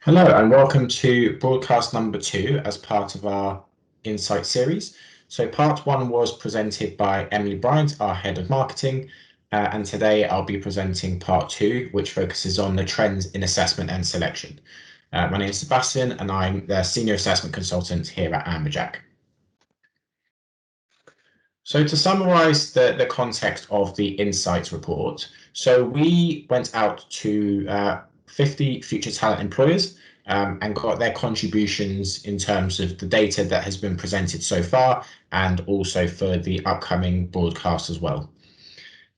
Hello and welcome to broadcast number 2 as part of our Insight series. So part 1 was presented by Emily Bryant, our Head of Marketing, and today I'll be presenting part 2, which focuses on the trends in assessment and selection. My name is Sebastian and I'm the Senior Assessment Consultant here at Amberjack. So to summarise the context of the Insights report, so we went out to 50 future talent employers and got their contributions in terms of the data that has been presented so far and also for the upcoming broadcast as well.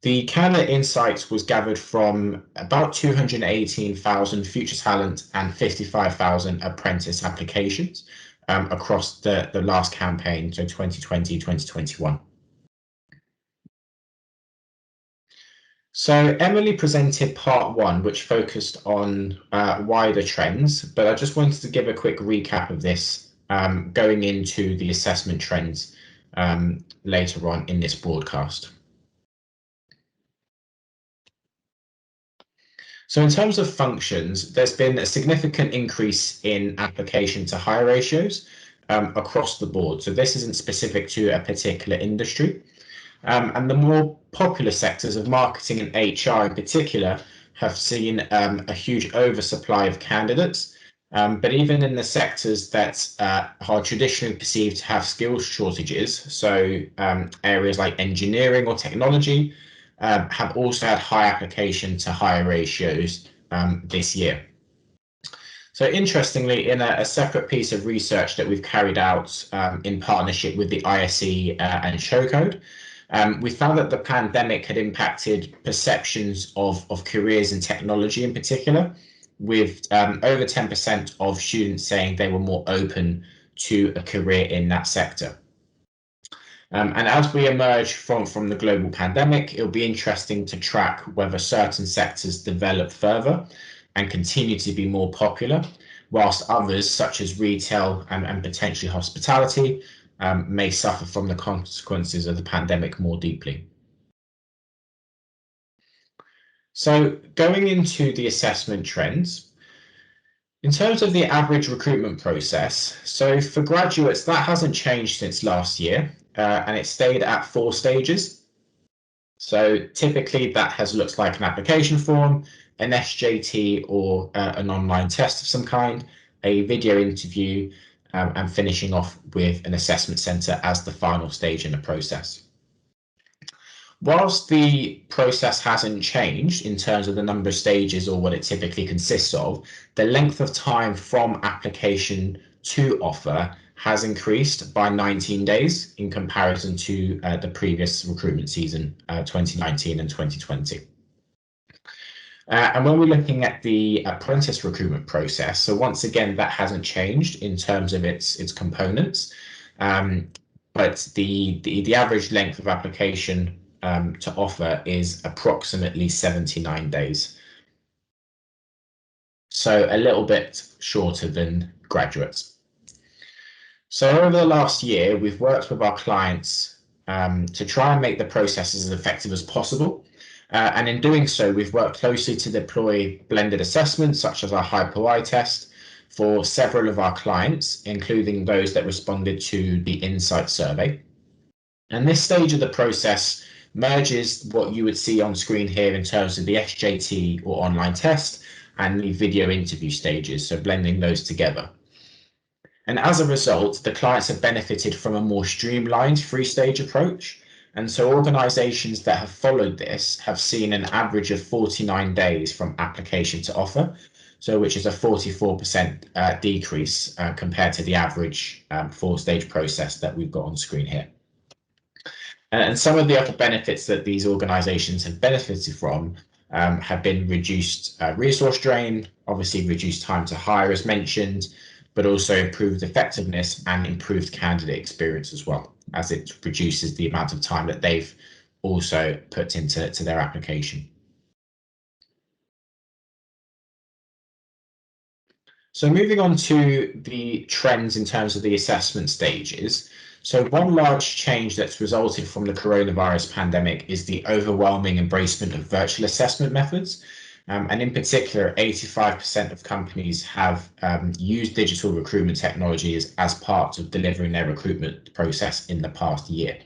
The candidate insights was gathered from about 218,000 future talent and 55,000 apprentice applications across the last campaign, so 2020-2021. So Emily presented part 1, which focused on wider trends, but I just wanted to give a quick recap of this going into the assessment trends later on in this broadcast. So in terms of functions, there's been a significant increase in application to hire ratios across the board. So this isn't specific to a particular industry. And the more popular sectors of marketing and HR in particular have seen a huge oversupply of candidates. But even in the sectors that are traditionally perceived to have skills shortages, so areas like engineering or technology, have also had high application to hire ratios this year. So interestingly, in a separate piece of research that we've carried out in partnership with the ISE and Showcode, we found that the pandemic had impacted perceptions of careers in technology in particular, with over 10% of students saying they were more open to a career in that sector. And as we emerge from the global pandemic, it'll be interesting to track whether certain sectors develop further and continue to be more popular, whilst others, such as retail and potentially hospitality, may suffer from the consequences of the pandemic more deeply. So going into the assessment trends, in terms of the average recruitment process, so for graduates, that hasn't changed since last year, and it stayed at 4 stages. So typically that has looked like an application form, an SJT or an online test of some kind, a video interview, and finishing off with an assessment centre as the final stage in the process. Whilst the process hasn't changed in terms of the number of stages or what it typically consists of, the length of time from application to offer has increased by 19 days in comparison to the previous recruitment season, 2019 and 2020. And when we're looking at the apprentice recruitment process, so once again, that hasn't changed in terms of its components, but the average length of application to offer is approximately 79 days. So a little bit shorter than graduates. So over the last year, we've worked with our clients to try and make the processes as effective as possible. And in doing so, we've worked closely to deploy blended assessments, such as our Hyper-Y test, for several of our clients, including those that responded to the Insight survey. And this stage of the process merges what you would see on screen here in terms of the SJT or online test and the video interview stages, so blending those together. And as a result, the clients have benefited from a more streamlined 3-stage approach. And so organisations that have followed this have seen an average of 49 days from application to offer, so which is a 44% decrease compared to the average 4-stage process that we've got on screen here. And some of the other benefits that these organisations have benefited from have been reduced resource drain, obviously reduced time to hire as mentioned, but also improved effectiveness and improved candidate experience as well, as it reduces the amount of time that they've also put into their application. So moving on to the trends in terms of the assessment stages. So one large change that's resulted from the coronavirus pandemic is the overwhelming embracement of virtual assessment methods. And in particular, 85% of companies have used digital recruitment technologies as part of delivering their recruitment process in the past year.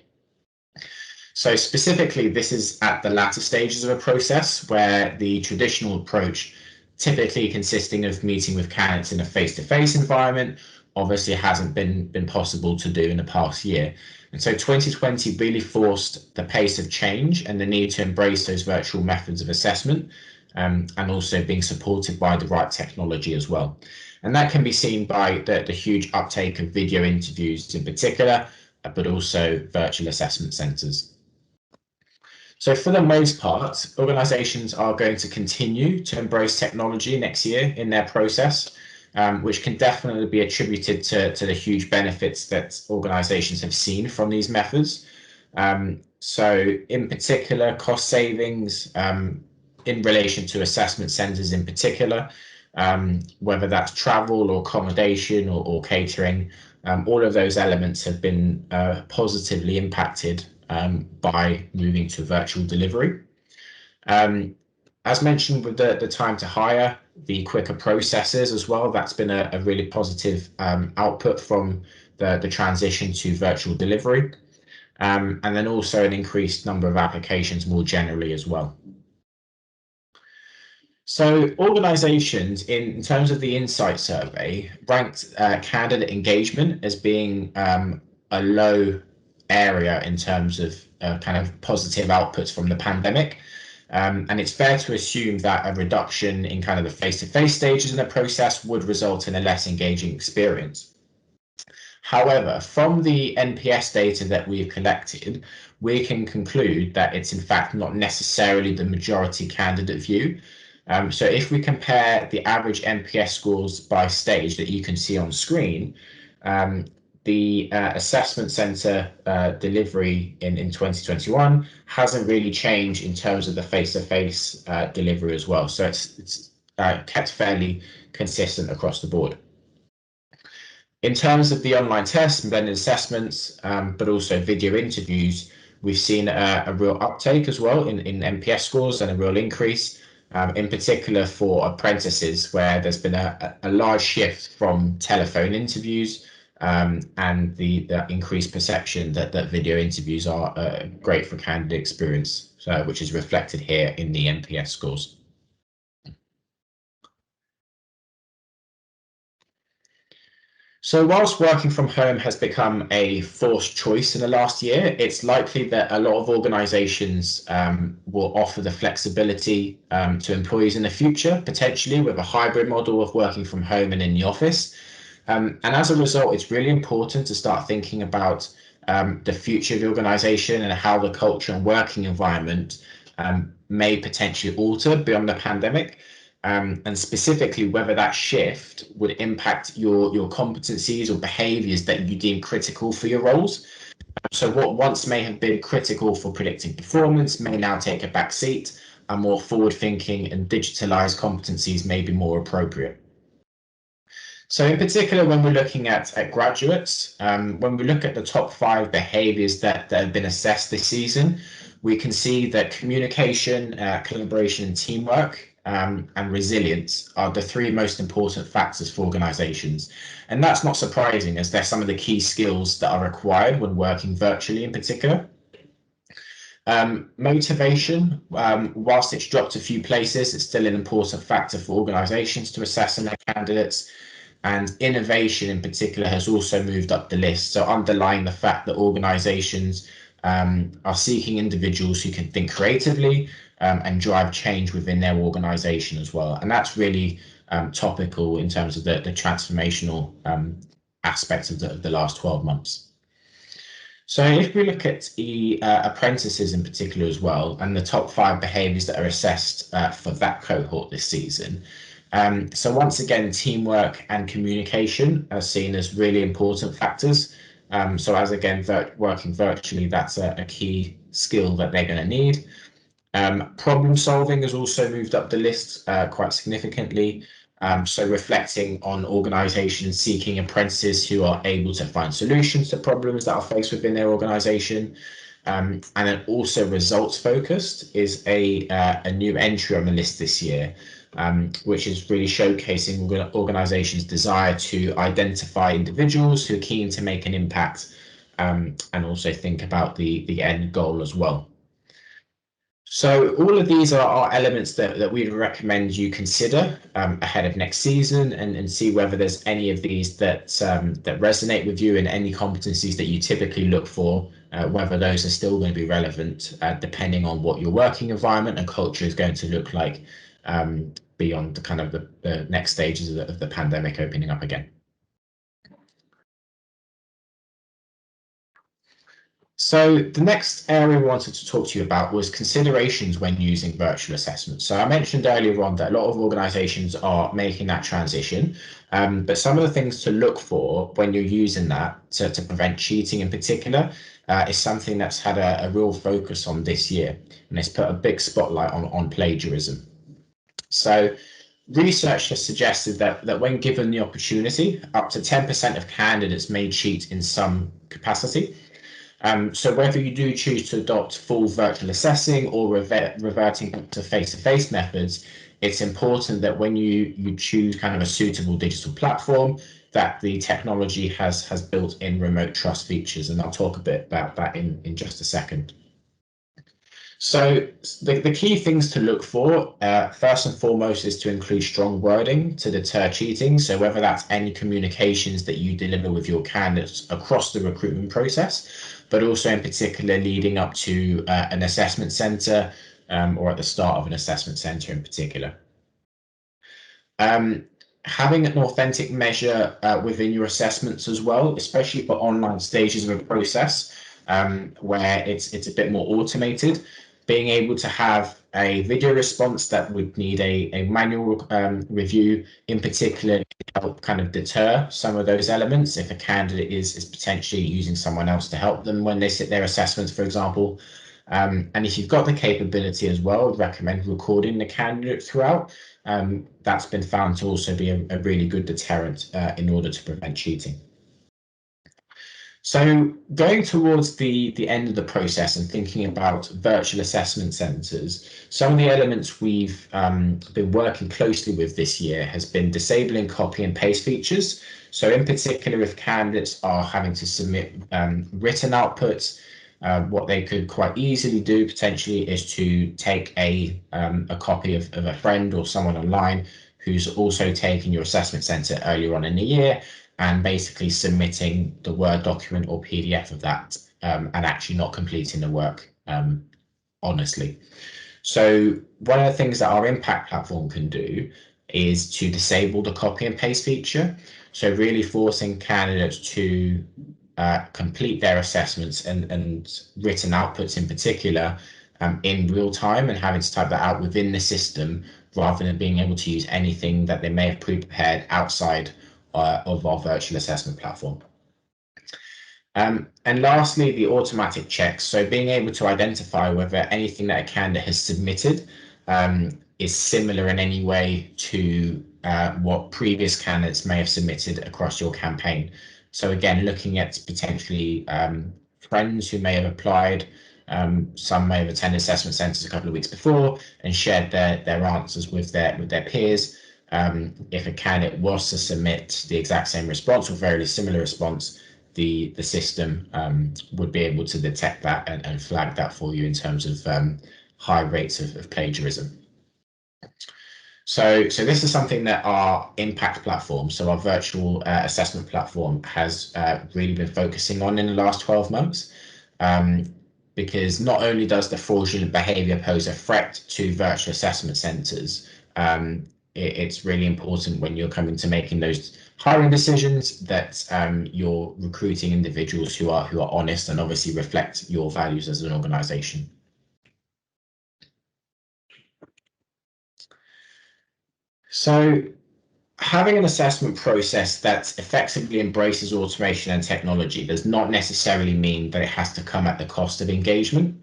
So specifically, this is at the latter stages of a process where the traditional approach, typically consisting of meeting with candidates in a face-to-face environment, obviously hasn't been possible to do in the past year. And so 2020 really forced the pace of change and the need to embrace those virtual methods of assessment, and also being supported by the right technology as well. And that can be seen by the huge uptake of video interviews in particular, but also virtual assessment centres. So for the most part, organisations are going to continue to embrace technology next year in their process, which can definitely be attributed to the huge benefits that organisations have seen from these methods. So in particular, cost savings in relation to assessment centres in particular, whether that's travel or accommodation or catering, all of those elements have been positively impacted by moving to virtual delivery. As mentioned with the time to hire, the quicker processes as well, that's been a really positive output from the transition to virtual delivery. And then also an increased number of applications more generally as well. So organisations, in terms of the Insight survey, ranked candidate engagement as being a low area in terms of kind of positive outputs from the pandemic. And it's fair to assume that a reduction in kind of the face-to-face stages in the process would result in a less engaging experience. However, from the NPS data that we've collected, we can conclude that it's in fact not necessarily the majority candidate view. So if we compare the average NPS scores by stage that you can see on screen, the assessment centre delivery in 2021 hasn't really changed in terms of the face-to-face delivery as well. So it's kept fairly consistent across the board. In terms of the online tests and blended assessments, but also video interviews, we've seen a real uptake as well in NPS scores and a real increase. In particular for apprentices, where there's been a large shift from telephone interviews and the increased perception that video interviews are great for candidate experience, which is reflected here in the NPS scores. So whilst working from home has become a forced choice in the last year, it's likely that a lot of organisations will offer the flexibility to employees in the future, potentially with a hybrid model of working from home and in the office. And as a result, it's really important to start thinking about the future of the organisation and how the culture and working environment may potentially alter beyond the pandemic. And specifically whether that shift would impact your competencies or behaviours that you deem critical for your roles. So what once may have been critical for predicting performance may now take a back seat, and more forward-thinking and digitalised competencies may be more appropriate. So in particular, when we're looking at graduates, when we look at the top 5 behaviours that have been assessed this season, we can see that communication, collaboration and teamwork and resilience are the 3 most important factors for organisations. And that's not surprising, as they're some of the key skills that are required when working virtually in particular. Motivation, whilst it's dropped a few places, it's still an important factor for organisations to assess in their candidates. And innovation in particular has also moved up the list. So underlying the fact that organisations are seeking individuals who can think creatively and drive change within their organisation as well. And that's really topical in terms of the transformational aspects of the last 12 months. So if we look at the apprentices in particular as well, and the top 5 behaviours that are assessed for that cohort this season. So once again, teamwork and communication are seen as really important factors. So as again, working virtually, that's a key skill that they're going to need. Problem solving has also moved up the list quite significantly. So reflecting on organisations seeking apprentices who are able to find solutions to problems that are faced within their organisation. And then also results focused is a new entry on the list this year, which is really showcasing organizations' desire to identify individuals who are keen to make an impact, and also think about the end goal as well. So all of these are elements that we would recommend you consider ahead of next season, and see whether there's any of these that resonate with you, and any competencies that you typically look for, whether those are still going to be relevant, depending on what your working environment and culture is going to look like beyond the next stages of the pandemic opening up again. So the next area we wanted to talk to you about was considerations when using virtual assessments. So I mentioned earlier on that a lot of organizations are making that transition, but some of the things to look for when you're using that to prevent cheating in particular is something that's had a real focus on this year, and it's put a big spotlight on plagiarism. So research has suggested that when given the opportunity, up to 10% of candidates may cheat in some capacity. So whether you do choose to adopt full virtual assessing or reverting to face-to-face methods, it's important that when you choose kind of a suitable digital platform, that the technology has built-in remote trust features, and I'll talk a bit about that in just a second. So the key things to look for, first and foremost, is to include strong wording to deter cheating. So whether that's any communications that you deliver with your candidates across the recruitment process, but also in particular leading up to an assessment center, or at the start of an assessment center in particular. Having an authentic measure within your assessments as well, especially for online stages of a process where it's a bit more automated. Being able to have a video response that would need a manual review in particular to help kind of deter some of those elements if a candidate is potentially using someone else to help them when they sit their assessments, for example. And if you've got the capability as well, I'd recommend recording the candidate throughout. That's been found to also be a really good deterrent in order to prevent cheating. So going towards the end of the process and thinking about virtual assessment centres, some of the elements we've been working closely with this year has been disabling copy and paste features. So in particular, if candidates are having to submit written outputs, what they could quite easily do potentially is to take a copy of a friend or someone online who's also taken your assessment centre earlier on in the year, and basically submitting the Word document or PDF of that, and actually not completing the work honestly. So one of the things that our impact platform can do is to disable the copy and paste feature. So really forcing candidates to complete their assessments and written outputs in particular in real time, and having to type that out within the system rather than being able to use anything that they may have pre-prepared outside of our virtual assessment platform. And lastly, the automatic checks. So being able to identify whether anything that a candidate has submitted is similar in any way to what previous candidates may have submitted across your campaign. So again, looking at potentially friends who may have applied, some may have attended assessment centres a couple of weeks before and shared their answers with their peers. If a candidate was to submit the exact same response or very similar response, the system would be able to detect that and flag that for you in terms of high rates of plagiarism. So this is something that our impact platform, so our virtual assessment platform, has really been focusing on in the last 12 months. Because not only does the fraudulent behaviour pose a threat to virtual assessment centres, it's really important when you're coming to making those hiring decisions that you're recruiting individuals who are honest and obviously reflect your values as an organisation. So having an assessment process that effectively embraces automation and technology does not necessarily mean that it has to come at the cost of engagement.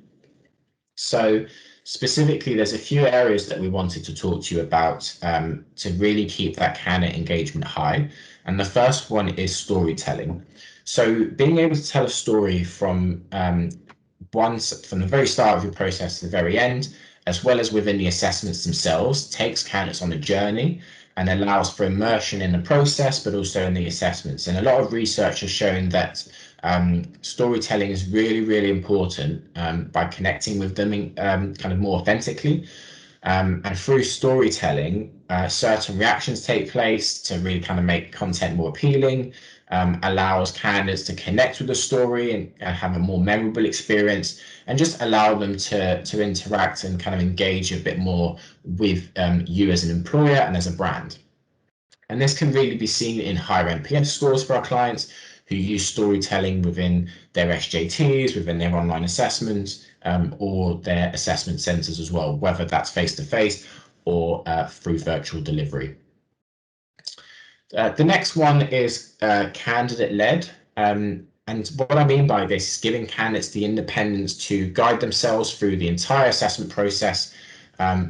So specifically, there's a few areas that we wanted to talk to you about to really keep that candidate engagement high. And the first one is storytelling. So being able to tell a story from once from the very start of your process to the very end, as well as within the assessments themselves, takes candidates on a journey and allows for immersion in the process, but also in the assessments. And a lot of research has shown that storytelling is really, really important by connecting with them kind of more authentically. And through storytelling, certain reactions take place to really kind of make content more appealing, allows candidates to connect with the story and have a more memorable experience, and just allow them to interact and kind of engage a bit more with you as an employer and as a brand. And this can really be seen in higher NPS scores for our clients who use storytelling within their SJTs, within their online assessments, or their assessment centres as well, whether that's face-to-face or through virtual delivery. The next one is candidate-led. And what I mean by this is giving candidates the independence to guide themselves through the entire assessment process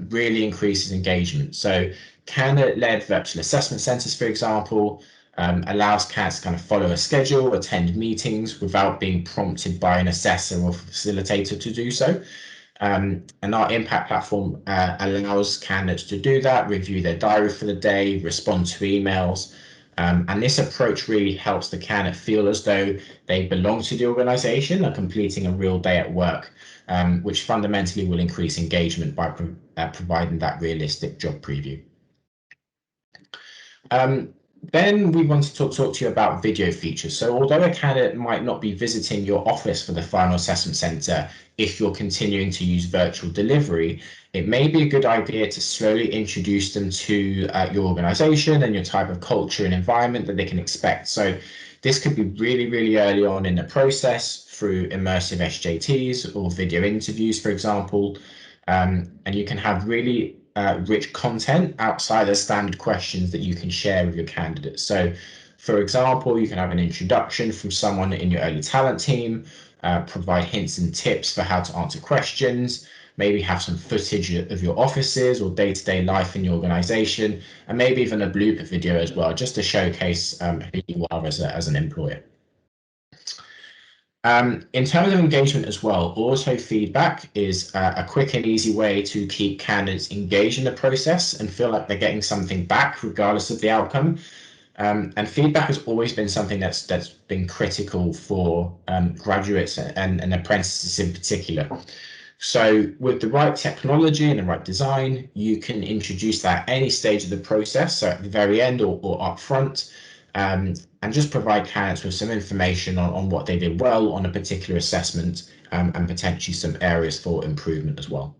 really increases engagement. So candidate-led virtual assessment centres, for example, allows candidates to kind of follow a schedule, attend meetings without being prompted by an assessor or facilitator to do so. And our impact platform allows candidates to do that, review their diary for the day, respond to emails. And this approach really helps the candidate feel as though they belong to the organisation and completing a real day at work, which fundamentally will increase engagement by providing that realistic job preview. Then we want to talk to you about video features. So although a candidate might not be visiting your office for the final assessment centre, if you're continuing to use virtual delivery, it may be a good idea to slowly introduce them to your organisation and your type of culture and environment that they can expect. So this could be really, really early on in the process through immersive SJTs or video interviews, for example. And you can have really rich content outside of standard questions that you can share with your candidates. So, for example, you can have an introduction from someone in your early talent team, provide hints and tips for how to answer questions, maybe have some footage of your offices or day-to-day life in your organization, and maybe even a blooper video as well, just to showcase who you are as an employer. In terms of engagement as well, auto feedback is a quick and easy way to keep candidates engaged in the process and feel like they're getting something back regardless of the outcome. And feedback has always been something that's been critical for graduates and apprentices in particular. So with the right technology and the right design, you can introduce that at any stage of the process, so at the very end or up front, and just provide candidates with some information on what they did well on a particular assessment, and potentially some areas for improvement as well.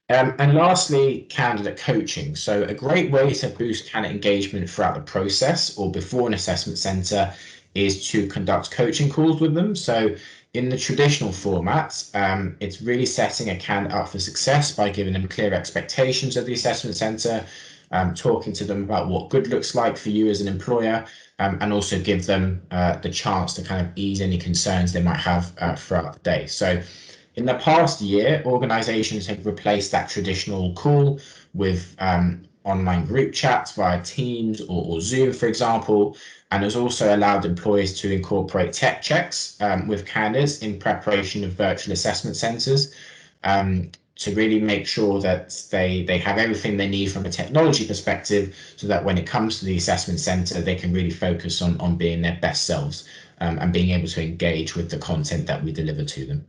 And lastly, candidate coaching. So a great way to boost candidate engagement throughout the process or before an assessment centre is to conduct coaching calls with them. So in the traditional format, it's really setting a candidate up for success by giving them clear expectations of the assessment centre, talking to them about what good looks like for you as an employer, and also give them the chance to kind of ease any concerns they might have throughout the day. So in the past year, organizations have replaced that traditional call with online group chats via Teams or Zoom, for example, and has also allowed employers to incorporate tech checks with candidates in preparation of virtual assessment centres, to really make sure that they have everything they need from a technology perspective, so that when it comes to the assessment centre, they can really focus on being their best selves, and being able to engage with the content that we deliver to them.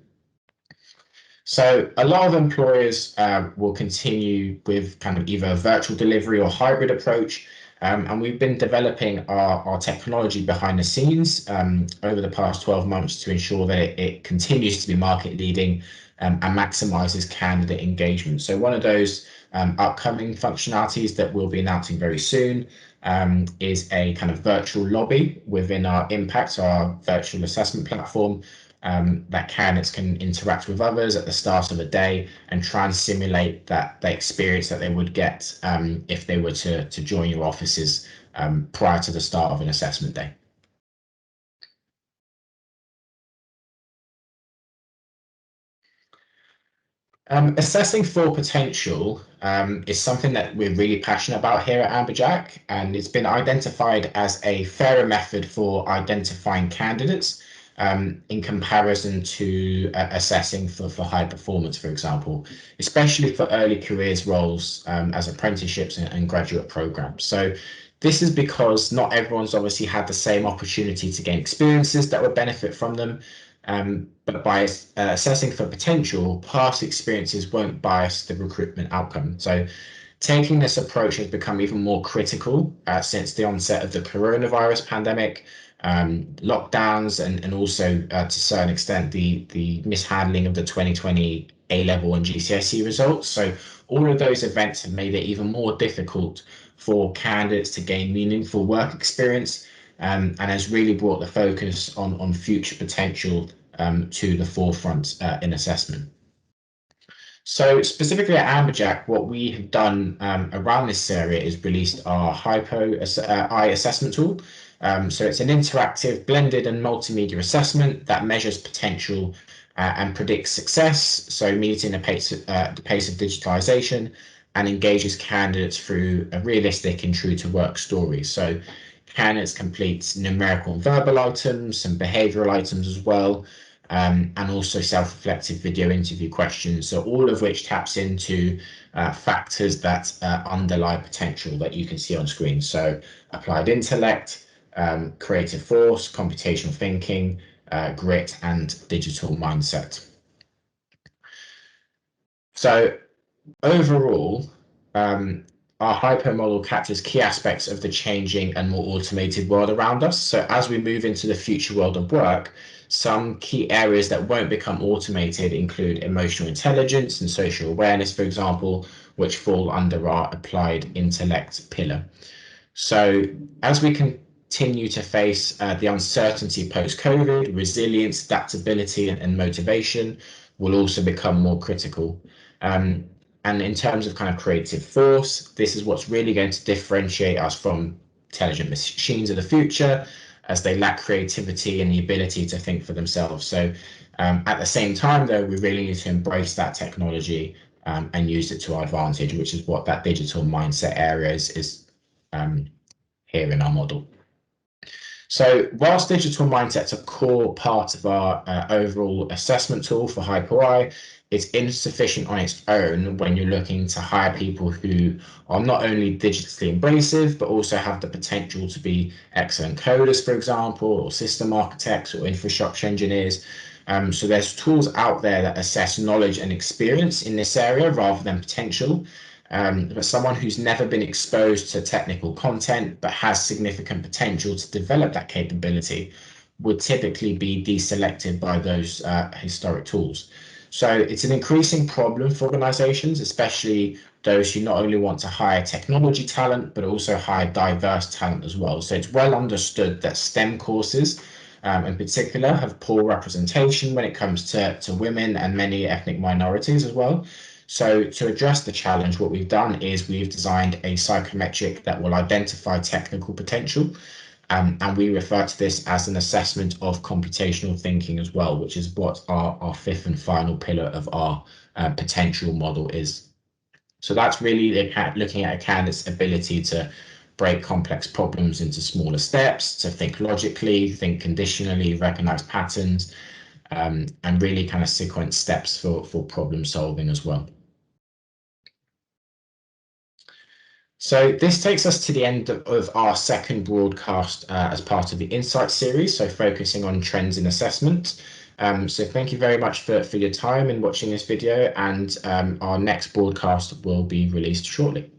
So a lot of employers will continue with kind of either a virtual delivery or hybrid approach. And we've been developing our technology behind the scenes over the past 12 months to ensure that it continues to be market leading and maximizes candidate engagement. So one of those upcoming functionalities that we'll be announcing very soon is a kind of virtual lobby within our Impact, our virtual assessment platform, that candidates can interact with others at the start of a day and try and simulate the experience that they would get if they were to join your offices prior to the start of an assessment day. Assessing for potential is something that we're really passionate about here at Amberjack, and it's been identified as a fairer method for identifying candidates in comparison to assessing for high performance, for example, especially for early careers roles as apprenticeships and graduate programs. So this is because not everyone's obviously had the same opportunity to gain experiences that would benefit from them. But by assessing for potential, past experiences won't bias the recruitment outcome. So taking this approach has become even more critical since the onset of the coronavirus pandemic, lockdowns, and also to a certain extent the mishandling of the 2020 A-level and GCSE results. So all of those events have made it even more difficult for candidates to gain meaningful work experience, and has really brought the focus on future potential to the forefront in assessment. So specifically at Amberjack, what we have done around this area is released our Hypo-Eye assessment tool. So it's an interactive, blended and multimedia assessment that measures potential and predicts success, so meeting the pace of digitalization, and engages candidates through a realistic and true to work story. So candidates complete numerical and verbal items, some behavioral items as well, and also self-reflective video interview questions. So all of which taps into factors that underlie potential that you can see on screen. So applied intellect, creative force, computational thinking, grit, and digital mindset. So overall, our hyper model captures key aspects of the changing and more automated world around us. So as we move into the future world of work, some key areas that won't become automated include emotional intelligence and social awareness, for example, which fall under our applied intellect pillar. So as we continue to face the uncertainty post-COVID, resilience, adaptability, and motivation will also become more critical. And in terms of kind of creative force, this is what's really going to differentiate us from intelligent machines of the future, as they lack creativity and the ability to think for themselves. So at the same time, though, we really need to embrace that technology and use it to our advantage, which is what that digital mindset area is here in our model. So whilst digital mindset's a core part of our overall assessment tool for Hypo-Eye, it's insufficient on its own when you're looking to hire people who are not only digitally embracive, but also have the potential to be excellent coders, for example, or system architects or infrastructure engineers. So there's tools out there that assess knowledge and experience in this area rather than potential. But someone who's never been exposed to technical content but has significant potential to develop that capability would typically be deselected by those historic tools. So it's an increasing problem for organizations, especially those who not only want to hire technology talent, but also hire diverse talent as well. So it's well understood that STEM courses in particular have poor representation when it comes to women and many ethnic minorities as well. So to address the challenge, what we've done is we've designed a psychometric that will identify technical potential. And we refer to this as an assessment of computational thinking as well, which is what our fifth and final pillar of our potential model is. So that's really looking at a candidate's ability to break complex problems into smaller steps, to think logically, think conditionally, recognize patterns, and really kind of sequence steps for problem solving as well. So this takes us to the end of our second broadcast as part of the Insights series, so focusing on trends in assessment. So thank you very much for your time in watching this video, and our next broadcast will be released shortly.